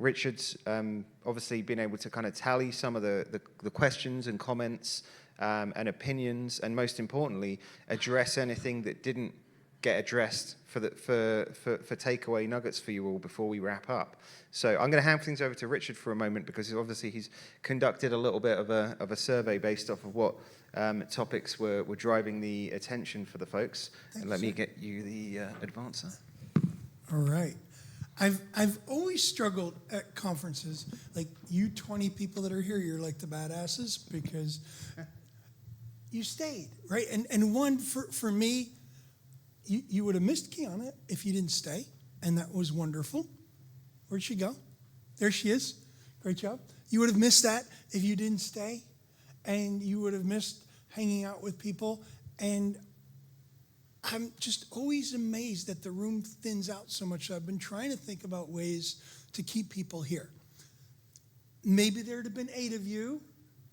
Richard's obviously been able to kind of tally some of the questions and comments and opinions, and most importantly, address anything that didn't get addressed for takeaway nuggets for you all before we wrap up. So I'm going to hand things over to Richard for a moment, because obviously he's conducted a little bit of a survey based off of what topics were driving the attention for the folks. And let me get you the advancer. All right. I've always struggled at conferences, like you 20 people that are here, you're like the badasses because you stayed, right? And one, for me, you would have missed Kiana if you didn't stay, and that was wonderful. Where'd she go? There she is. Great job. You would have missed that if you didn't stay, and you would have missed hanging out with people. And I'm just always amazed that the room thins out so much. I've been trying to think about ways to keep people here. Maybe there'd have been 8 of you,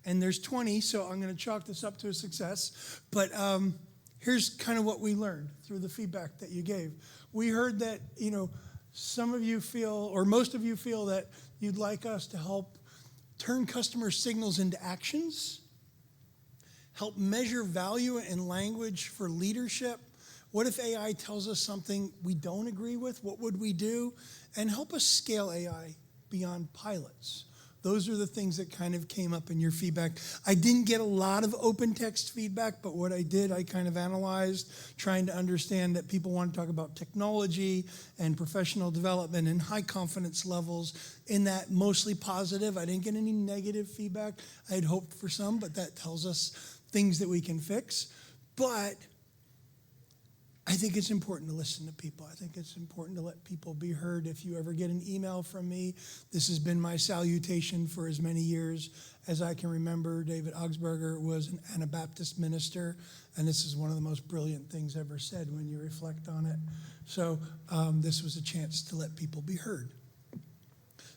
and there's 20, so I'm going to chalk this up to a success. But here's kind of what we learned through the feedback that you gave. We heard that, some of you feel, or most of you feel, that you'd like us to help turn customer signals into actions, help measure value in language for leadership. What if AI tells us something we don't agree with? What would we do? And help us scale AI beyond pilots. Those are the things that kind of came up in your feedback. I didn't get a lot of open text feedback, but what I did, I kind of analyzed, trying to understand that people want to talk about technology and professional development and high confidence levels, in that mostly positive. I didn't get any negative feedback. I had hoped for some, but that tells us things that we can fix. But I think it's important to listen to people. I think it's important to let people be heard. If you ever get an email from me, this has been my salutation for as many years as I can remember. David Augsburger was an Anabaptist minister, and this is one of the most brilliant things ever said when you reflect on it. So this was a chance to let people be heard.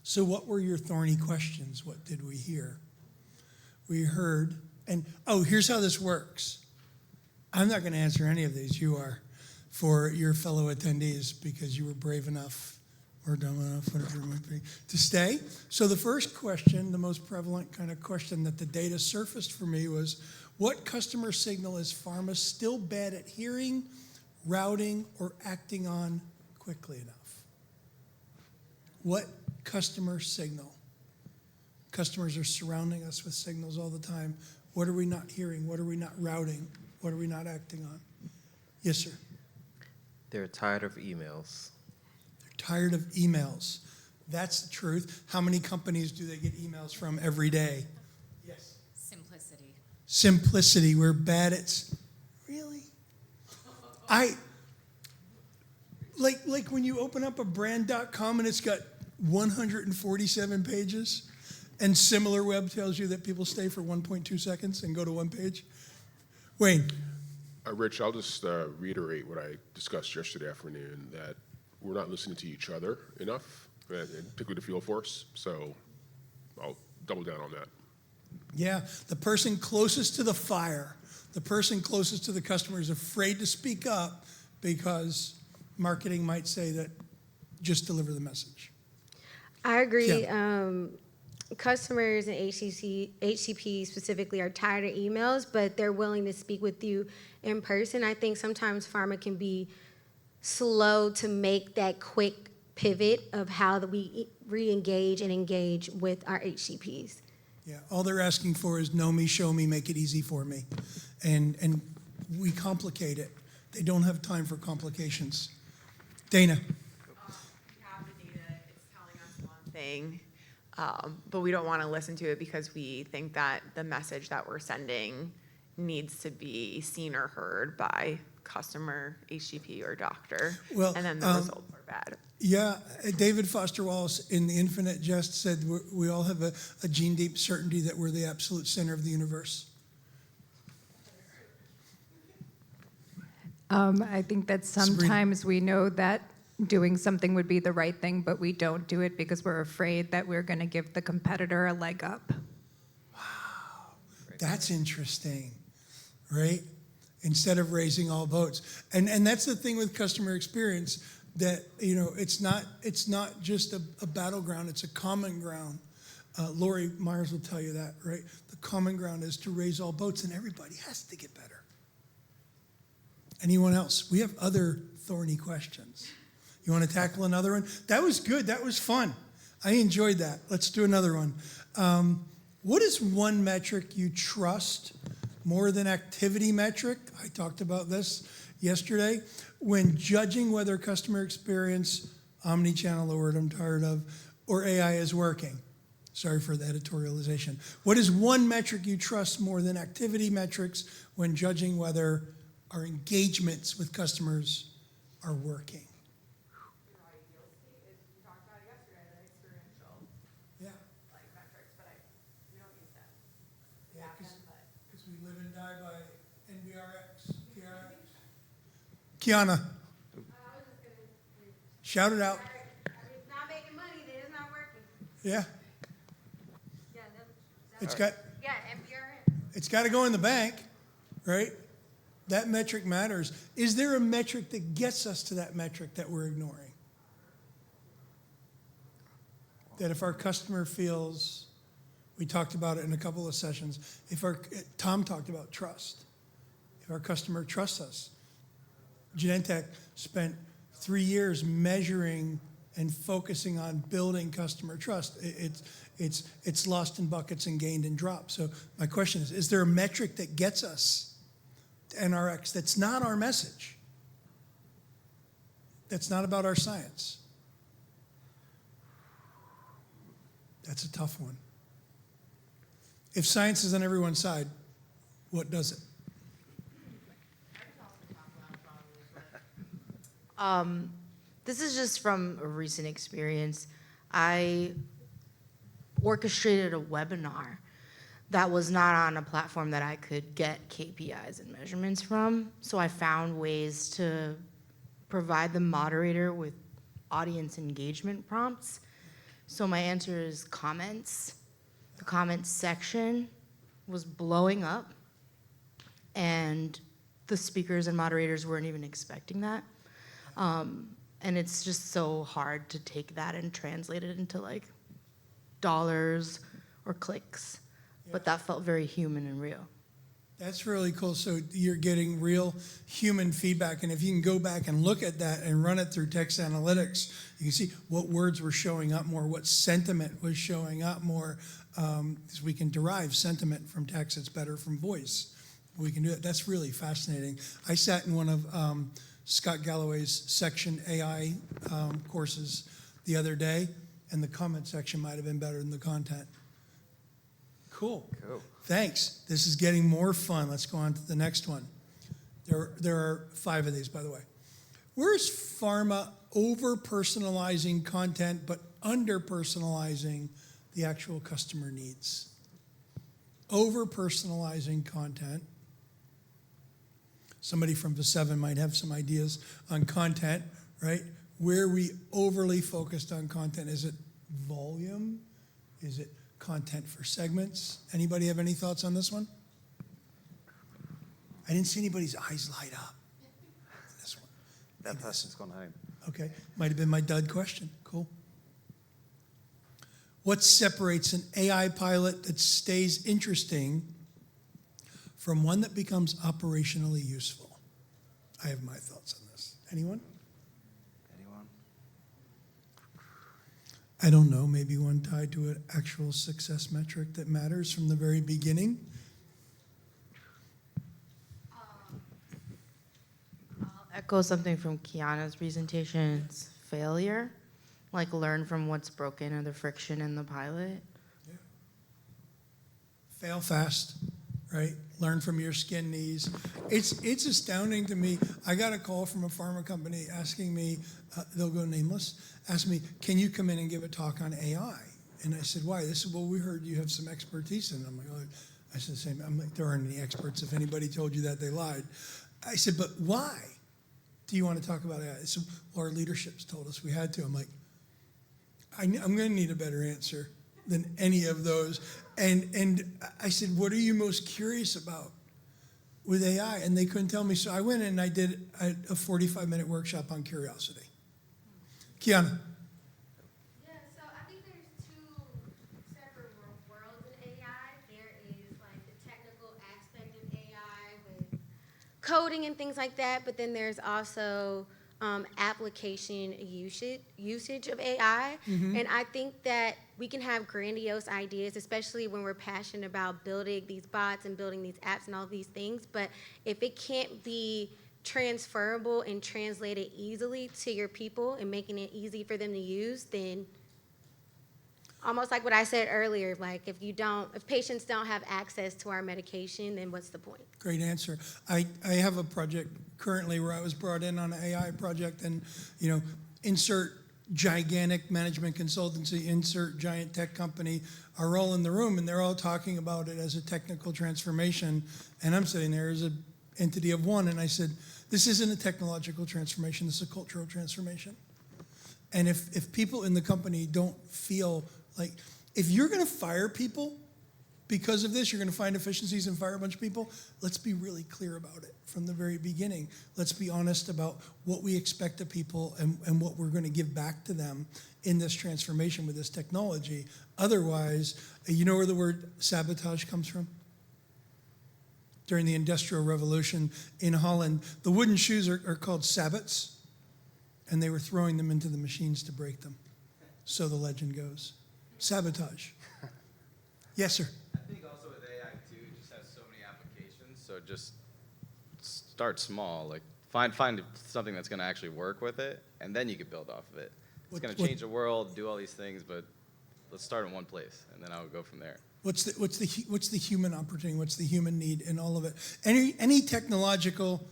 So what were your thorny questions? What did we hear? We heard, and here's how this works. I'm not going to answer any of these. You are. For your fellow attendees, because you were brave enough or dumb enough, whatever it might be, to stay. So the first question, the most prevalent kind of question that the data surfaced for me was, what customer signal is pharma still bad at hearing, routing, or acting on quickly enough? What customer signal? Customers are surrounding us with signals all the time. What are we not hearing? What are we not routing? What are we not acting on? Yes, sir. They're tired of emails. They're tired of emails. That's the truth. How many companies do they get emails from every day? Yes. Simplicity. We're bad at. Really? Like when you open up a brand.com and it's got 147 pages, and SimilarWeb tells you that people stay for 1.2 seconds and go to one page. Wayne. Rich, I'll just reiterate what I discussed yesterday afternoon, that we're not listening to each other enough, and particularly the field force, so I'll double down on that. Yeah, the person closest to the fire, the person closest to the customer is afraid to speak up because marketing might say that just deliver the message. I agree. Yeah. Customers and HCP specifically are tired of emails, but they're willing to speak with you in person. I think sometimes pharma can be slow to make that quick pivot of how we re-engage and engage with our HCPs. Yeah, all they're asking for is know me, show me, make it easy for me. And we complicate it. They don't have time for complications. Dana. We have the data, it's telling us one thing. But we don't want to listen to it because we think that the message that we're sending needs to be seen or heard by customer, HCP, or doctor. Well, and then the results are bad. Yeah, David Foster Wallace in The Infinite Jest said we all have a gene-deep certainty that we're the absolute center of the universe. I think that sometimes we know that doing something would be the right thing, but we don't do it because we're afraid that we're going to give the competitor a leg up. Wow, that's interesting, right? Instead of raising all boats. And that's the thing with customer experience. that, it's not just a battleground, it's a common ground. Lori Myers will tell you that, right? The common ground is to raise all boats, and everybody has to get better. Anyone else? We have other thorny questions. You want to tackle another one? That was good. That was fun. I enjoyed that. Let's do another one. What is one metric you trust more than activity metric? I talked about this yesterday. When judging whether customer experience, omni-channel, the word I'm tired of, or AI is working. Sorry for the editorialization. What is one metric you trust more than activity metrics when judging whether our engagements with customers are working? We talked about it yesterday, the experiential Yeah. metrics, but we don't use them. Yeah, because we live and die by NBRX, TRX. Kiana, shout it out. It's not making money, then it's not working. Yeah, Yeah, it's got to go in the bank, right? That metric matters. Is there a metric that gets us to that metric that we're ignoring? That if our customer feels, we talked about it in a couple of sessions, Tom talked about trust. If our customer trusts us. Genentech spent 3 years measuring and focusing on building customer trust. It's lost in buckets and gained in drops. So my question is there a metric that gets us to NRX that's not our message? That's not about our science? That's a tough one. If science is on everyone's side, what does it? This is just from a recent experience. I orchestrated a webinar that was not on a platform that I could get KPIs and measurements from. So I found ways to provide the moderator with audience engagement prompts. So my answer is comments. The comments section was blowing up, and the speakers and moderators weren't even expecting that. And it's just so hard to take that and translate it into like dollars or clicks. But that felt very human and real. That's really cool. So you're getting real human feedback. And if you can go back and look at that and run it through text analytics, you can see what words were showing up more, what sentiment was showing up more. Because we can derive sentiment from text. It's better from voice. We can do it. That's really fascinating. I sat in one of Scott Galloway's section AI courses the other day, and the comment section might have been better than the content. Cool. Thanks. This is getting more fun. Let's go on to the next one. There are 5 of these, by the way. Where's pharma over-personalizing content but under-personalizing the actual customer needs? Over-personalizing content. Somebody from V7 might have some ideas on content, right? Where we overly focused on content. Is it volume? Is it content for segments? Anybody have any thoughts on this one? I didn't see anybody's eyes light up. This one. That person's gone home. Okay, might have been my dud question. Cool. What separates an AI pilot that stays interesting from one that becomes operationally useful? I have my thoughts on this. Anyone? I don't know, maybe one tied to an actual success metric that matters from the very beginning? I'll echo something from Kiana's presentation. It's failure. Like learn from what's broken or the friction in the pilot. Yeah. Fail fast, right? Learn from your skin knees. It's astounding to me. I got a call from a pharma company asking me, they'll go nameless, asked me, can you come in and give a talk on AI? And I said, why? They said, well, we heard you have some expertise in it. I'm like, oh. I said the same. I'm like, there aren't any experts. If anybody told you that, they lied. I said, but why do you want to talk about AI? They said, well, our leadership's told us we had to. I'm like, I'm going to need a better answer than any of those. And I said, what are you most curious about with AI? And they couldn't tell me. So I went in and I did a 45-minute workshop on curiosity. Kiana. Yeah, so I think there's two separate worlds in AI. There is like the technical aspect of AI with coding and things like that, but then there's also application usage of AI. And I think that we can have grandiose ideas, especially when we're passionate about building these bots and building these apps and all these things. But if it can't be transferable and translated easily to your people and making it easy for them to use, then almost like what I said earlier, like if patients don't have access to our medication, then what's the point? Great answer. I have a project currently where I was brought in on an AI project, and insert gigantic management consultancy, insert giant tech company are all in the room, and they're all talking about it as a technical transformation. And I'm sitting there as an entity of one, and I said, this isn't a technological transformation, this is a cultural transformation. And if people in the company don't feel like, if you're going to fire people because of this, you're going to find efficiencies and fire a bunch of people, let's be really clear about it from the very beginning. Let's be honest about what we expect of people and what we're going to give back to them in this transformation with this technology. Otherwise, you know where the word sabotage comes from? During the Industrial Revolution in Holland, the wooden shoes are called sabots, and they were throwing them into the machines to break them. So the legend goes. Sabotage. Yes, sir. I think also with AI too, it just has so many applications. So just start small. Like find something that's going to actually work with it, and then you can build off of it. It's going to change the world, do all these things, but let's start in one place, and then I would go from there. What's the human opportunity? What's the human need in all of it? Any technological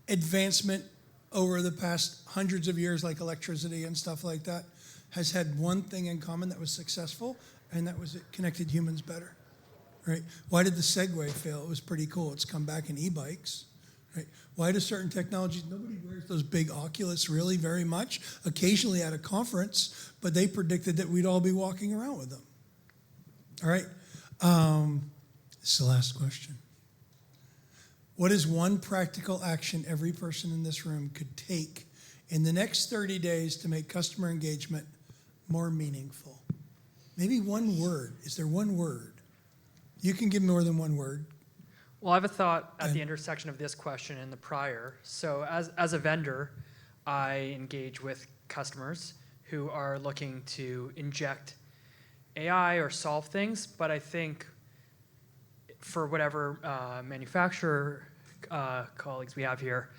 advancement over the past hundreds of years, like electricity and stuff like that, has had one thing in common that was successful, and that was it connected humans better, right? Why did the Segway fail? It was pretty cool. It's come back in e-bikes, right? Why do certain technologies, nobody wears those big Oculus really very much, occasionally at a conference, but they predicted that we'd all be walking around with them. All right, this is the last question. What is one practical action every person in this room could take in the next 30 days to make customer engagement more meaningful? Maybe one word. Is there one word? You can give more than one word. Well, I have a thought at the intersection of this question and the prior. So as a vendor, I engage with customers who are looking to inject AI or solve things, but I think for whatever manufacturer colleagues we have here,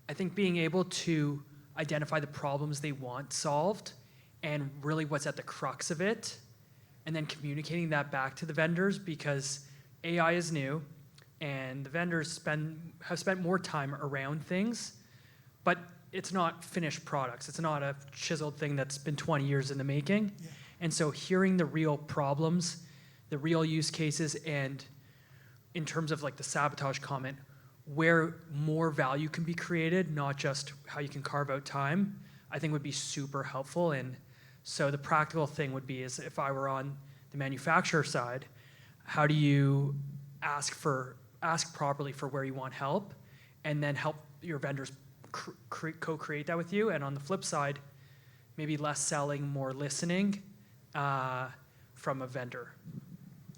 I think being able to identify the problems they want solved and really what's at the crux of it, and then communicating that back to the vendors, because AI is new and the vendors have spent more time around things, but it's not finished products. It's not a chiseled thing that's been 20 years in the making. Yeah. And so hearing the real problems, the real use cases, and in terms of like the sabotage comment, where more value can be created, not just how you can carve out time, I think would be super helpful. And so the practical thing would be is if I were on the manufacturer side, how do you ask properly for where you want help, and then help your vendors co-create that with you? And on the flip side, maybe less selling, more listening from a vendor.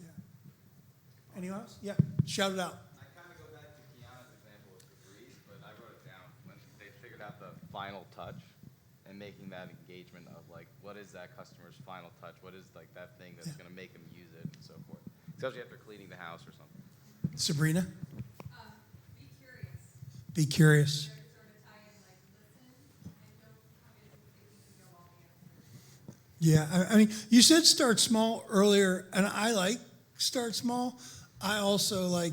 Yeah. Anyone else? Yeah, shout it out. I kind of go back to Kiana's example with the breeze, but I wrote it down. When they figured out the final touch and making that engagement of like, what is that customer's final touch? What is like that thing that's going to make them use it and so forth? Especially after cleaning the house or something. Sabrina? Be curious. Be curious. Sort of tie in, like, listen and don't come in thinking you know all the answers. Yeah, I mean, you said start small earlier, and I like start small. I also like,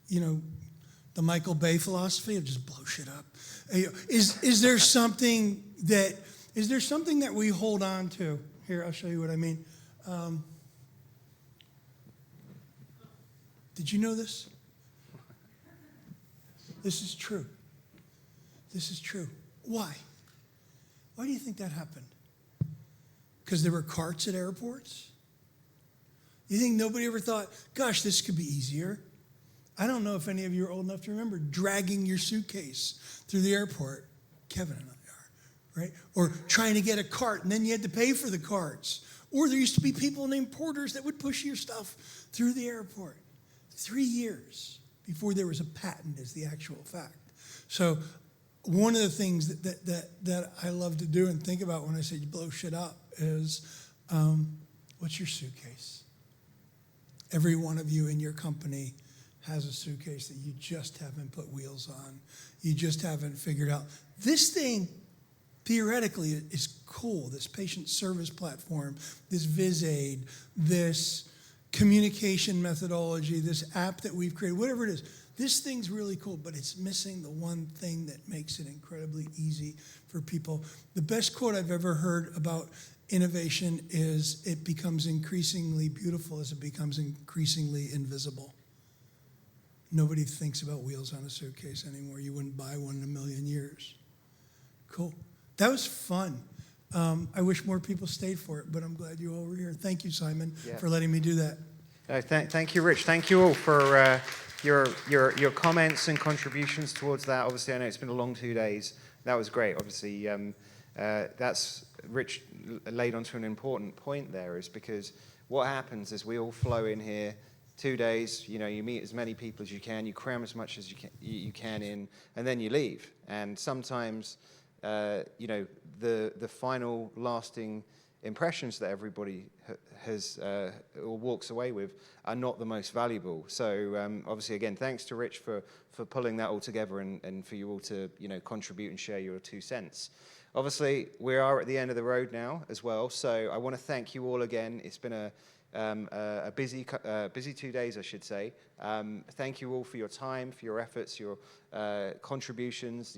the Michael Bay philosophy of just blow shit up. Is there something that we hold on to? Here, I'll show you what I mean. Did you know this? This is true. This is true. Why? Why do you think that happened? Because there were carts at airports? You think nobody ever thought, gosh, this could be easier? I don't know if any of you are old enough to remember dragging your suitcase through the airport. Kevin and I are, right? Or trying to get a cart, and then you had to pay for the carts. Or there used to be people named porters that would push your stuff through the airport. 3 years before there was a patent is the actual fact. So one of the things that I love to do and think about when I say blow shit up is, what's your suitcase? Every one of you in your company has a suitcase that you just haven't put wheels on. You just haven't figured out. This thing, theoretically, is cool. This patient service platform, this VisAid, this communication methodology, this app that we've created, whatever it is. This thing's really cool, but it's missing the one thing that makes it incredibly easy for people. The best quote I've ever heard about innovation is, it becomes increasingly beautiful as it becomes increasingly invisible. Nobody thinks about wheels on a suitcase anymore. You wouldn't buy one in a million years. Cool. That was fun. I wish more people stayed for it, but I'm glad you all were here. Thank you, Simon, for letting me do that. Thank you, Rich. Thank you all for your comments and contributions towards that. Obviously, I know it's been a long 2 days. That was great. Obviously, that's Rich laid onto an important point there, is because what happens is we all flow in here 2 days. You know, you meet as many people as you can, you cram as much as you can in, and then you leave. And sometimes, you know, the final lasting impressions that everybody has or walks away with are not the most valuable. So obviously, again, thanks to Rich for pulling that all together and for you all to, you know, contribute and share your 2 cents. Obviously, we are at the end of the road now as well. So I want to thank you all again. It's been a busy 2 days, I should say. Thank you all for your time, for your efforts, your contributions,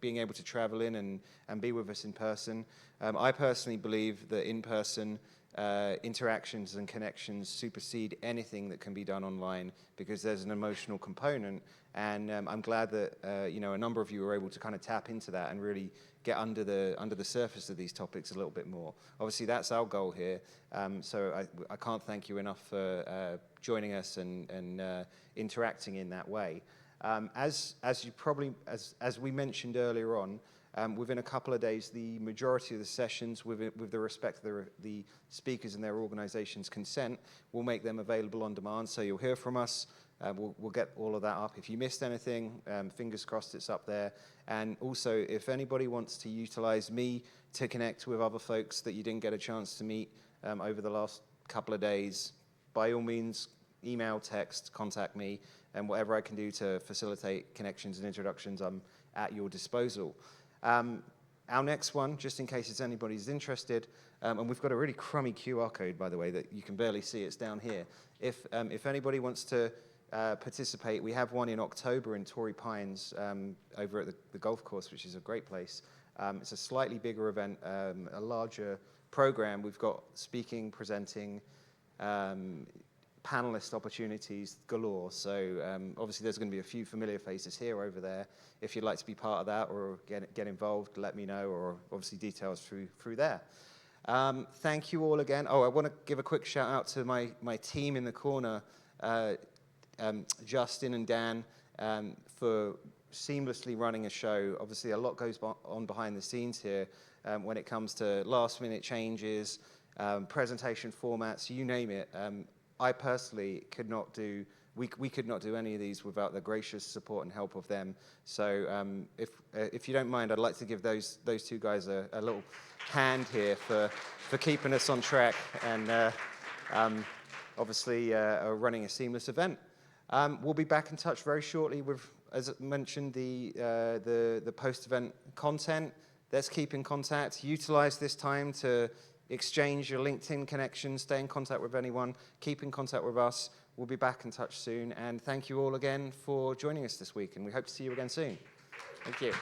being able to travel in and be with us in person. I personally believe that in-person interactions and connections supersede anything that can be done online, because there's an emotional component. And I'm glad that you know, a number of you were able to kind of tap into that and really get under the surface of these topics a little bit more. Obviously, that's our goal here. So I can't thank you enough for joining us and interacting in that way. As we mentioned earlier on, within a couple of days, the majority of the sessions, with the respect of the speakers and their organization's consent, we'll make them available on demand. So you'll hear from us. We'll get all of that up. If you missed anything, fingers crossed it's up there. And also, if anybody wants to utilize me to connect with other folks that you didn't get a chance to meet over the last couple of days, by all means, email, text, contact me, and whatever I can do to facilitate connections and introductions, I'm at your disposal. Our next one, just in case anybody's interested, and we've got a really crummy QR code, by the way, that you can barely see. It's down here. If anybody wants to participate, we have one in October in Torrey Pines over at the golf course, which is a great place. It's a slightly bigger event, a larger program. We've got speaking, presenting, panelist opportunities galore. So obviously there's going to be a few familiar faces here, over there. If you'd like to be part of that or get involved, let me know, or obviously details through there. Thank you all again. Oh, I want to give a quick shout out to my team in the corner, Justin and Dan, for seamlessly running a show. Obviously, a lot goes on behind the scenes here when it comes to last-minute changes, presentation formats, you name it. I personally could not do, we could not do any of these without the gracious support and help of them. So if you don't mind, I'd like to give those 2 guys a little hand here for keeping us on track and obviously running a seamless event. We'll be back in touch very shortly with, as mentioned, the post-event content. Let's keep in contact. Utilize this time to exchange your LinkedIn connections, stay in contact with anyone, keep in contact with us. We'll be back in touch soon. And thank you all again for joining us this week, and we hope to see you again soon. Thank you.